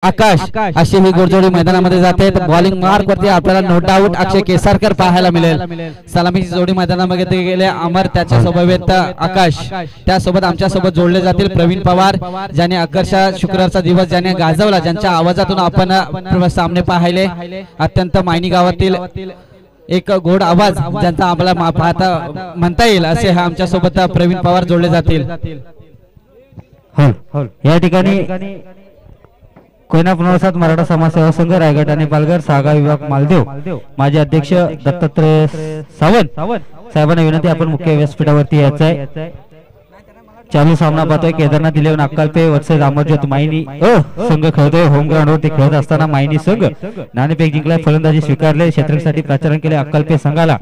आकाश अशी ही गोडजोडी मैदानामध्ये जाते. बॉलिंग मार्क वरती आपल्याला नो डाऊट अक्षय केसारकर पाहायला मिळेल. सलामीची जोडी मैदानामध्ये गेले अमर, त्याच्या सोबत आकाश, त्यासोबत आमच्या सोबत जोडले जातील प्रवीण पवार, ज्याने अकर्षा शुक्रवारचा दिवस ज्याने गाजवला, ज्यांच्या आवाजातून आपण सामने पाहिले. अत्यंत मायनी गावातील एक गोड आवाज ज्यांचा आम्हाला पाहता म्हणता येईल असे हा आमच्या सोबत प्रवीण पवार जोडले जातील. या ठिकाणी कोयना पुनर्वसन मराठा समाज सेवा संघ रायगड आणि पालघर सहागा विभाग मालदेव माजी अध्यक्ष दत्तात्रय सावंत साहेबांना विनंती, आपण मुख्य व्यासपीठावरती यायचं आहे. चालू सामना पाहतोय केदारनाथ 11 अक्कलपे वर्सेस अमरज्योत मायनी संघ खेळतोय. होम ग्राउंड वरती खेळत असताना मायनी संघ नाणेफेक जिंकलाय, फलंदाजी स्वीकारले, क्षेत्ररक्षणासाठी प्राचारण केले अक्कलपे संघाला.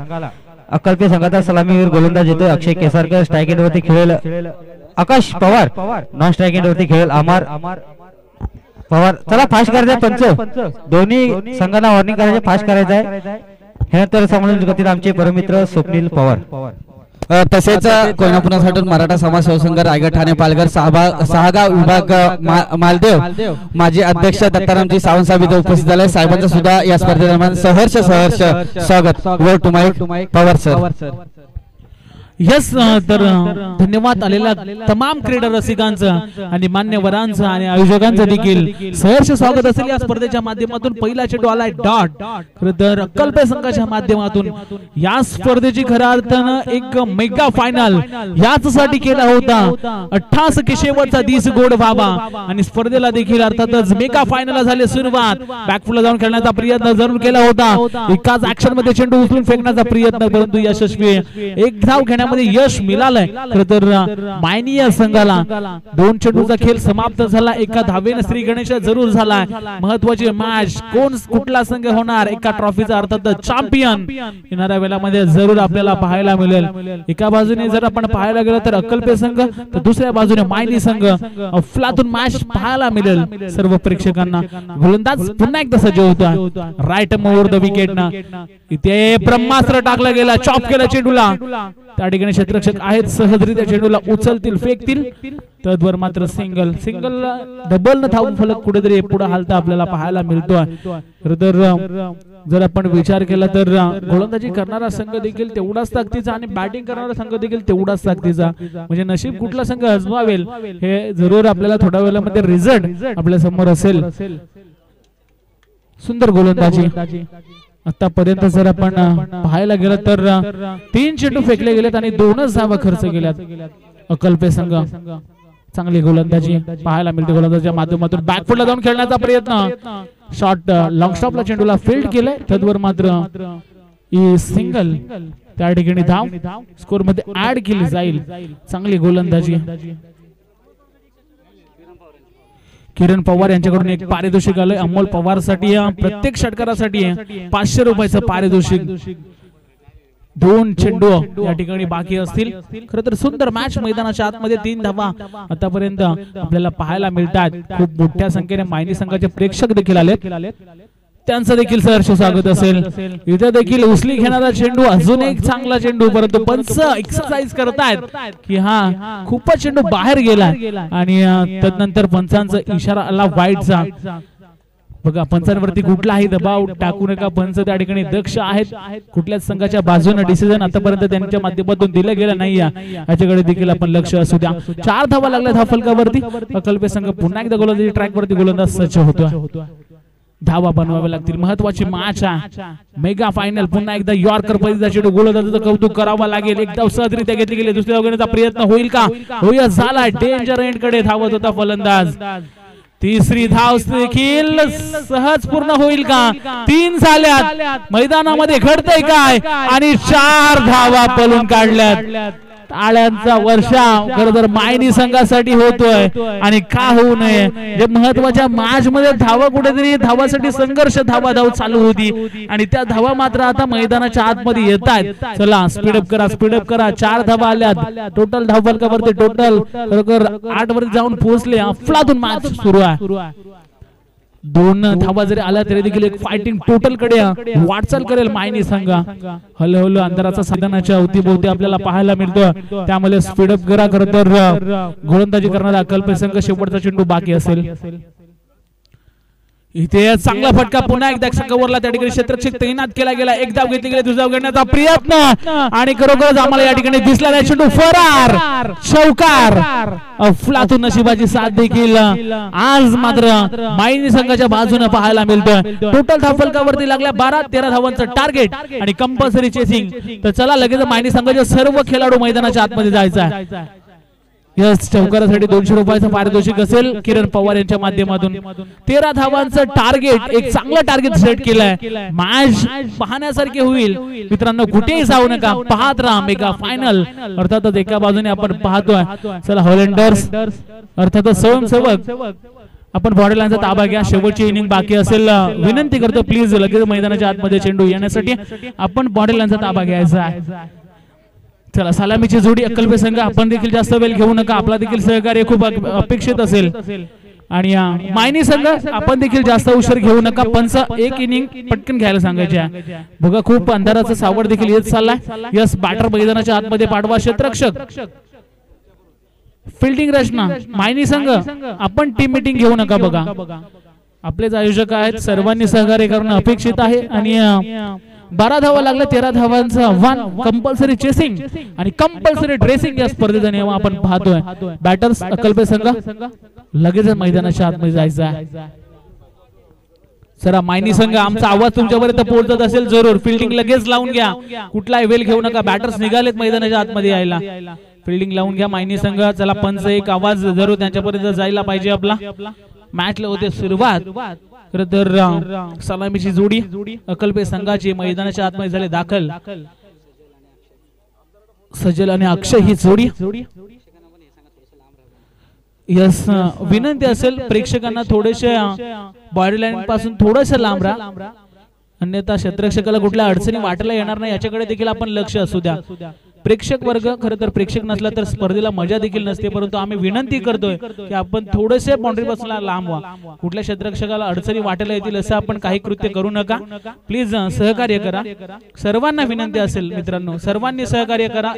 अक्कलपे संघाचा सलामीवीर गोलंदाज येतोय अक्षय केसारकर, स्ट्राईक एंड वरती खेळेल आकाश पवार, नॉन स्ट्राईक एंड वरती खेळेल अमर पवार. चला फास्ट करायचंय पंच, दोन्ही संघांना वॉर्निंग करायचे, फास्ट करायचं आहे. हे नंतर समजून गतीत आमचे परमित्र स्वप्नील पवार. तसेच कोयना पुनर्वसन मराठा समाज सेवा संघ रायगड ठाणे पालघर सहागाव विभाग मालदेव माजी अध्यक्ष दत्तारामजी सावंत साहेब इथे उपस्थित झाले. साहेबांचं सुद्धा या स्पर्धेदरम्यान सहर्ष स्वागत. Word to mic Pawar sir. Yes, तर धन्यवाद आलेल्या तमाम क्रीडा रसिकांचं आणि मान्यवरांचं आणि आयोजकांचं देखील सहर्ष स्वागत असेल. या स्पर्धेच्या माध्यमातून पहिला चेंडू आलाय डॉट. खरं तर अक्कलपे संघाच्या माध्यमातून या स्पर्धेची खऱ्या अर्थानं एक मेगा फायनल याचसाठी केला होता. 88 के शेवटचा दिस गोड व्हावा आणि स्पर्धेला देखील अर्थातच मेगा फायनल झाली सुरुवात. बॅकफुटला जाऊन खेळण्याचा प्रयत्न जरूर केला होता, एकाच ऍक्शन मध्ये चेंडू उचलून फेकण्याचा प्रयत्न, परंतु यशस्वी एक धाव घेण्यामध्ये यश मिळालंय. खरं तर मायनी या संघाला 2 चेंडूचा खेळ समाप्त झाला, एका धावेने श्री गणेश जरूर झालाय. महत्वाची मॅच, कोण कुठला संघ होणार एका ट्रॉफीचा अर्थात चॅम्पियन येणाऱ्या वेळामध्ये जरूर आपल्याला पाहायला मिळेल. एका बाजूने जर आपण पाहायला गेलं तर अक्कलपे संघ, तर दुसऱ्या बाजूने मायनी संघ. अफलातून मॅच पाहायला मिळेल सर्व प्रेक्षकांना. गोलंदाज पुन्हा एकदा सज्ज होता राईट ओव्हर द विकेट ना. इथे ब्रह्मास्त्र टाकला गेला, चॉप केला चेंडूला. त्या ठिकाणी क्षेत्ररक्षक आहेत, सहजरित्या चेंडूला उचलतील, फेकतील. तद्वर मात्र सिंगल डबल न धावून फलक कुठेतरी पुढे हालता आपल्याला पाहायला मिळतोय. तर जर आपण विचार केला तर गोलंदाजी करणारा संघ देखील तेवढाच ताकदीचा आणि बॅटिंग करणारा संघ देखील तेवढाच ताकदीचा. म्हणजे नशीब कुठला संघ आजमावेल हे जरूर आपल्याला थोड्या वेळामध्ये रिझल्ट आपल्या समोर असेल. सुंदर गोलंदाजी आतापर्यंत जर आपण पाहायला गेलं तर 3 चेंडू फेकले गेलेत आणि 2च धावा खर्च केल्यात. अक्कलपे संघ चांगली गोलंदाजी पाहायला मिळते. गोलंदाजीच्या माध्यमातून बॅकफुटला जाऊन खेळण्याचा प्रयत्न, शॉट लॉंग स्टॉपला चेंडूला फील्ड केलंय. तद्वर मात्र सिंगल, त्या ठिकाणी धाव स्कोर मध्ये ऍड केली जाईल. चांगली गोलंदाजी. किरण पवार यांच्याकडून एक पारितोषिक आलंय अमोल पवार साठी. प्रत्येक षटकारासाठी 500 रुपयाचं पारितोषिक. 2 चेंडू या ठिकाणी बाकी असतील. खरं तर सुंदर मॅच, मैदानाच्या आतमध्ये 3 धावा आतापर्यंत आपल्याला पाहायला मिळतात. खूप मोठ्या संख्येने मायनी संघाचे प्रेक्षक देखील आलेत, त्यांचं देखील सहर्ष स्वागत असेल. इथे देखील उचली घेणारा चेंडू, अजून एक चांगला चेंडू, परंतु पंच एक्सरसाइज करतायत की हा खूपच चेंडू बाहेर गेला आणि तदनंतर पंचांचा इशारा आला वाईटचा. बघा पंचांवरती कुठलाही दबाव टाकू नका, पंच त्या ठिकाणी दक्ष आहेत. कुठल्याच संघाच्या बाजूने डिसिजन आतापर्यंत त्यांच्या माध्यमातून दिलं गेलं नाही, याच्याकडे देखील आपण लक्ष असू द्या. 4 धावा लागल्या धाव फलकावरती. अक्कलपे संघ पुन्हा एकदा गोलंदाजी ट्रॅक वरती गोलंदाज सज्ज होतो. धावा बनवावे लागतील. महत्वाची मॅच आहे, मेगा फायनल. पुन्हा एकदा यॉर्कर पद्धतीचा चेंडू, गोलंदाजाचं कौतुक करावं लागेल. एकदा सहजरित्या घेतली गेली, दुसऱ्या घेण्याचा प्रयत्न होईल का? होईल झाला. डेंजर एंड कडे धावत होता फलंदाज. तिसरी धाव देखील सहज पूर्ण होईल का? 3 झाल्यात. मैदानामध्ये घडतंय काय? आणि 4 धावा पळून काढल्यात. टाळ्यांचा वर्षाव खरं तर मायनी संघासाठी होतोय. आणि का होऊ नये, जे महत्वाच्या मॅच मध्ये धावा कुठेतरी धावासाठी संघर्ष, धावा चालू होती आणि त्या धावा मात्र आता मैदानाच्या आतमध्ये येत आहेत. चला स्पीडअप करा. 4 धावा आल्यात. टोटल धाव फलकावरती टोटल 8 वर जाऊन पोहोचले. अफलातून मॅच सुरू आहे. 2 धावा जरी आल्या तरी देखील एक फायटिंग टोटल कडे वाटचाल करेल मायनी संघ. हळूहळू अंधाराचा साधनाच्या अवतीभोवती आपल्याला पाहायला मिळतो. त्यामुळे स्पीडअप करा. खरं तर गोलंदाजी करणारा अक्कलपे संघ शेवटचा चेंडू बाकी असेल. इथे चांगला फटका पुन्हा एकदा कव्हरला त्या ठिकाणी क्षेत्ररक्षक तैनात केला गेला. एक धाव घेतली गेली, दुसरा धाव घेण्याचा प्रयत्न आणि खरोखरच आम्हाला या ठिकाणी दिसला नाही चेंडू फरार. चौकार अफलातून नशिबाची साथ देखील आज मात्र मायनी संघाच्या बाजूने पाहायला मिळतोय. टोटल धाव फलकावरती लागल्या 12-13 धावांचं टार्गेट आणि कंपल्सरी चेसिंग. तर चला लगेच मायनी संघाचे सर्व खेळाडू मैदानाच्या आतमध्ये जायचा आहे. यस, चौकारासाठी 200 रुपयाचं पारितोषिक असेल किरण पवार यांच्या माध्यमातून. 13 धावांचं टार्गेट, एक चांगलं टार्गेट सेट केलंय. मॅच पाहण्यासारखे होईल मित्रांनो, कुठेही जाऊ नका, पाहत राहा मेगा फायनल. अर्थातच एका बाजूने आपण पाहतोय चला होलंडर्स अर्थातच स्वयंसेवक आपण बॉडीलाईनचा ताबा घ्या. शेवटची इनिंग बाकी असेल, विनंती करतो प्लीज लगेच मैदानाच्या आतमध्ये चेंडू येण्यासाठी आपण बॉडीलाईनचा ताबा घ्यायचा आहे. चला सलामीची जोडी अक्कलपे संघ, आपण देखील जास्त वेळ घेऊ नका, आपला देखील सहकार्य खूप अपेक्षित असेल. आणि मायनी संघ आपण देखील जास्त उशीर घेऊ नका, पंच एक इनिंग पटकन घ्यायला सांगायचे आहे. बघा खूप अंधाराचा सावट देखील येत चाललाय. यस, बॅटर मैदानाच्या आतमध्ये पाठवा. क्षेत्ररक्षक फिल्डिंग रचना मायनी संघ आपण टीम मीटिंग घेऊ नका. बघा आपलेच आयोजक आहेत, सर्वांनी सहकार्य करणं अपेक्षित आहे. आणि 12 धावा लागल्या, 13 धावांचं आव्हान, कंपल्सरी चेसिंग आणि कंपल्सरी ड्रेसिंग या स्पर्धेचा नियम आपण पाहतोय. बॅटर्स अक्कलपे संघ लगेच मैदानाच्या आतमध्ये जायचं आहे. सर मायनी संघ आमचा आवाज तुमच्यापर्यंत पोहोचत असेल जरूर फिल्डिंग लगेच लावून घ्या, कुठलाही वेळ घेऊ नका. बॅटर्स निघालेत मैदानाच्या आतमध्ये यायला, फिल्डिंग लावून घ्या मायनी संघ. चला पंच एक आवाज जरूर त्यांच्यापर्यंत जायला पाहिजे आपला. मॅचला होते सुरुवात. तर सलामीची जोडी अक्कलपे संघाची मैदानाच्या आतमध्ये झाले दाखल. सजल आणि अक्षय ही जोडी. यस, विनंती असेल प्रेक्षकांना थोडेसे बॉडी लाईन पासून थोडंसं लांब राहा, अन्यथा क्षेत्ररक्षकाला कुठल्या अडचणी वाटायला येणार नाही याच्याकडे देखील आपण लक्ष असू द्या. प्रेक्षक वर्ग खरं तर प्रेक्षक नसला तर स्पर्धेला मजा देखील नसते, परंतु आम्ही विनंती करतोय की आपण थोडेसे बाउंड्री पासून लांब व्हा. कुठल्या क्षेत्ररक्षकाला अडचणी वाटायला येतील असं आपण काही कृत्य करू नका. प्लीज सहकार्य करा, सर्वांना विनंती असेल मित्रांनो, सर्वांनी सहकार्य करा.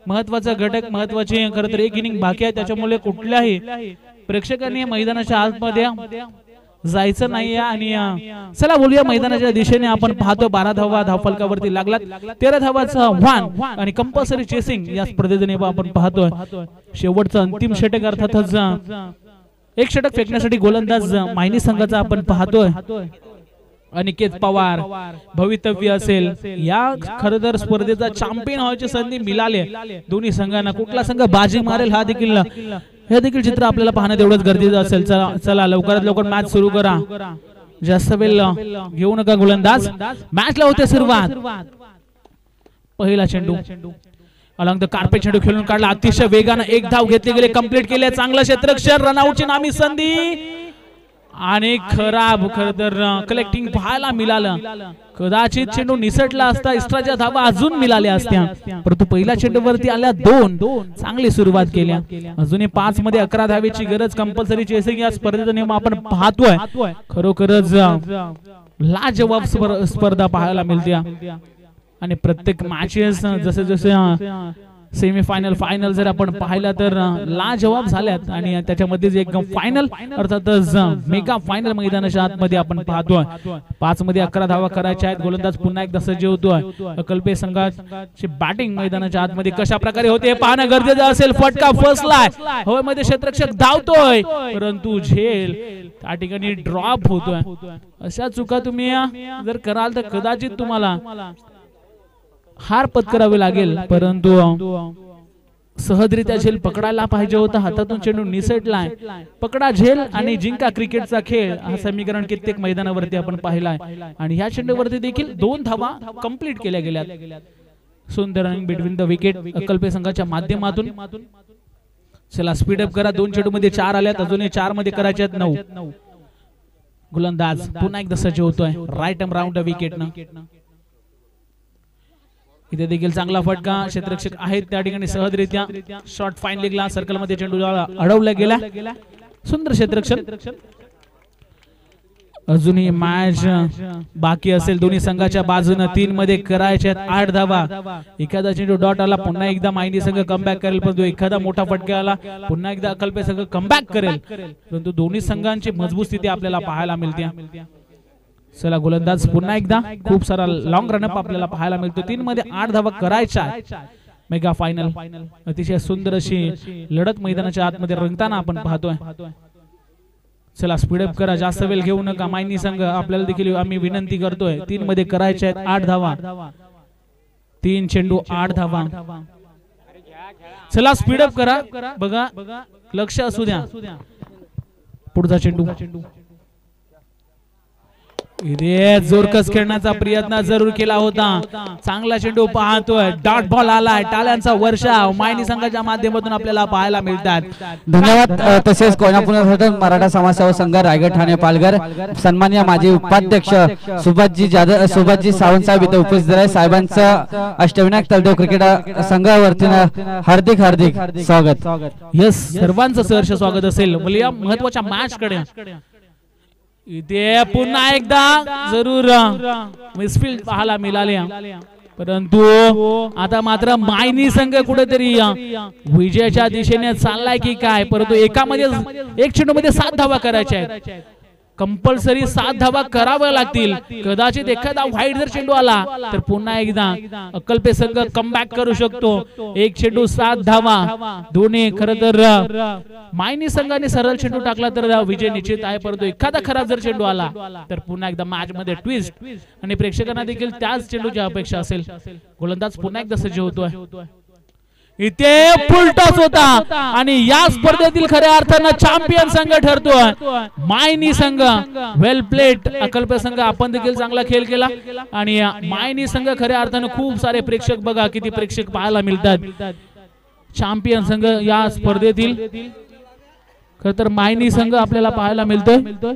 महत्वाचा घटक, महत्वाची खरं तर एक इनिंग बाकी आहे, त्याच्यामुळे कुठल्याही प्रेक्षकांनी मैदानाच्या आतमध्ये जायचं नाहीये. आणि चला बोलूया मैदानाच्या दिशेने. आपण पाहतो 12 धावा धावफलकावरती लागलात, 13 धावाचं आव्हान आणि कंपल्सरी चेसिंग या स्पर्धेचा नियम आपण पाहतोय. शेवटचं अंतिम षटक अर्थातच एक षटक फेकण्यासाठी गोलंदाज मायनी संघाचा आपण पाहतोय. अनिकेत पवार भवितव्य असेल या खरं तर स्पर्धेचा चॅम्पियन व्हायची संधी मिळाली दोन्ही संघांना. कुठला संघ बाजी मारेल हे देखील चित्र आपल्याला पाहणं तेवढंच गरजेचं असेल. चला लवकरात लवकर मॅच सुरू करा, जास्त वेळ घेऊ नका गोलंदाज. मॅचला होते सुरुवात. पहिला चेंडू अलॉंग द कार्पेट चेंडू खेळून काढला, अतिशय वेगाने एक धाव घेतले गेले, कंप्लीट केले. चांगला क्षेत्ररक्षक, रनआउटची नामी संधी आणि खराब खरं तर कलेक्टिंग पाहायला मिळालं. कदाचित चेंडू निसटला असता, एक्स्ट्राच्या धावा अजून मिळाल्या असत्या, परंतु पहिल्या चेंडूवरती आल्या 2. चांगली सुरुवात केल्या. अजूनही 5 मध्ये 11 धावेची गरज. कंपल्सरी चेसिंग या स्पर्धेचा नियम आपण पाहतोय. खरोखरच लाजवाब स्पर्धा पाहायला मिळते. आणि प्रत्येक मॅचेस जसे जसे सेमीफायनल फायनल जर आपण पाहिला तर लाजवाब झाल्यात. आणि त्याच्यामध्ये एक फायनल अर्थातच मेगा फायनल मैदानाच्या आतमध्ये आपण पाहतोय. 5 मध्ये 11 धावा करायच्या आहेत. गोलंदाज पुन्हा एकदा सज्ज होतोय. अक्कलपे संघाची बॅटिंग मैदानाच्या आतमध्ये कशा प्रकारे होते हे पाहणं गरजेचं असेल. फटका फसलाय, हवेमध्ये क्षेत्ररक्षक धावतोय, परंतु झेल त्या ठिकाणी ड्रॉप होतोय. अशा चुका तुम्ही जर कराल तर कदाचित तुम्हाला हार पत्करावी लागेल. परंतु सहजरित्या झेल पकडायला पाहिजे होता. हातातून चेंडू निसटलाय. पकडा झेल आणि जिंका क्रिकेटचा खेळ हा समीकरण कित्येक मैदानावरती आपण पाहिलाय. आणि ह्या चेंडूवरती देखील 2 धावा कंप्लीट केल्या गेल्या. सुंदर रनिंग बिटवीन द विकेट अक्कलपे संघाच्या माध्यमातून. चला स्पीड अप करा. 2 चेंडू मध्ये 4 आल्यात, अजूनही 4 मध्ये करायचे आहेत 9. गोलंदाज पुन्हा एकदा सज्ज होतोय right arm round the wicket न. इथे देखील चांगला फटका. क्षेत्ररक्षक आहेत त्या ठिकाणी सहजरित्या शॉर्ट फाईन लेगला सर्कल मध्ये चेंडू अडवला गेला. सुंदर क्षेत्ररक्षक अजूनही मॅच बाकी असेल दोन्ही संघाच्या बाजूने 3 मध्ये करायचे आहेत 8 धावा एखादा चेंडू डॉट आला पुन्हा एकदा मायनी संघ कमबॅक करेल परंतु एखादा मोठा फटका आला पुन्हा एकदा अकल्पे संघ कमबॅक करेल परंतु दोन्ही संघांची मजबूत स्थिती आपल्याला पाहायला मिळते चला गोलंदाज पुन्हा एकदा खूप सारा लॉंग रनअप आपल्याला पाहायला मिळतो 3 मध्ये 8 धावा करायच्या मेगा फायनल अतिशय सुंदर अशी लढत मैदानाच्या आतमध्ये रंगताना आपण पाहतोय चला स्पीडअप करा जास्त वेळ घेऊ नका मायनी संघ आपल्याला देखील आम्ही विनंती करतोय 3 मध्ये करायचे आहेत 8 धावा 3 चेंडू 8 धावा चला स्पीडअप करा बघा लक्ष असू द्या पुढचा चेंडू इथे जोरकस खेळण्याचा प्रयत्न जरूर केला होता चांगला चेंडू पाहतोय डॉट बॉल आलाय टाळ्यांचा वर्षाव मायनी संघाच्या माध्यमातून आपल्याला पाहायला मिळतात धन्यवाद तसेच कोल्हापूर मराठा समाजसेवा संघ रायगड ठाणे पालघर सन्माननीय माजी उपाध्यक्ष सुभाषजी सावंत साहेब इथे उपस्थित आहे साहेबांचं अष्टविनायक तलदेव क्रिकेट संघावरतीनं हार्दिक स्वागत यस सर्वांचं सहर्ष स्वागत असेल बोलूया महत्वाच्या मॅच कडे इथे पुन्हा एकदा जरूर मिसफील्ड पाहायला मिळाले परंतु आता मात्र मायनी संघ कुठेतरी विजयाच्या दिशेने चाललाय की काय परंतु एकामध्ये एक चेंडू मध्ये 7 धावा करायच्या आहेत कंपल्सरी 7 धावा कराव्या लागतील कदाचित एखादा व्हाईट जर चेंडू आला तर पुन्हा एकदा अकल्पे संघ कमबॅक करू शकतो एक चेंडू 7 धावा दोन्ही खरं तर मायनी संघाने सरळ चेंडू टाकला तर विजय निश्चित आहे परंतु एखादा खराब जर चेंडू आला तर पुन्हा एकदा मॅच मध्ये ट्विस्ट आणि प्रेक्षकांना देखील त्याच चेंडूची अपेक्षा असेल गोलंदाज पुन्हा एकदा सज्ज होतोय इथे फुल टॉस होता आणि या स्पर्धेतील खऱ्या अर्थानं चॅम्पियन संघ ठरतोय मायनी संघ वेल प्लेट अकल्पे संघ आपण देखील चांगला खेळ केला आणि मायनी संघ खऱ्या अर्थानं खूप सारे प्रेक्षक बघा किती प्रेक्षक पाहायला मिळतात चॅम्पियन संघ या स्पर्धेतील खरं तर मायनी संघ आपल्याला पाहायला मिळतोय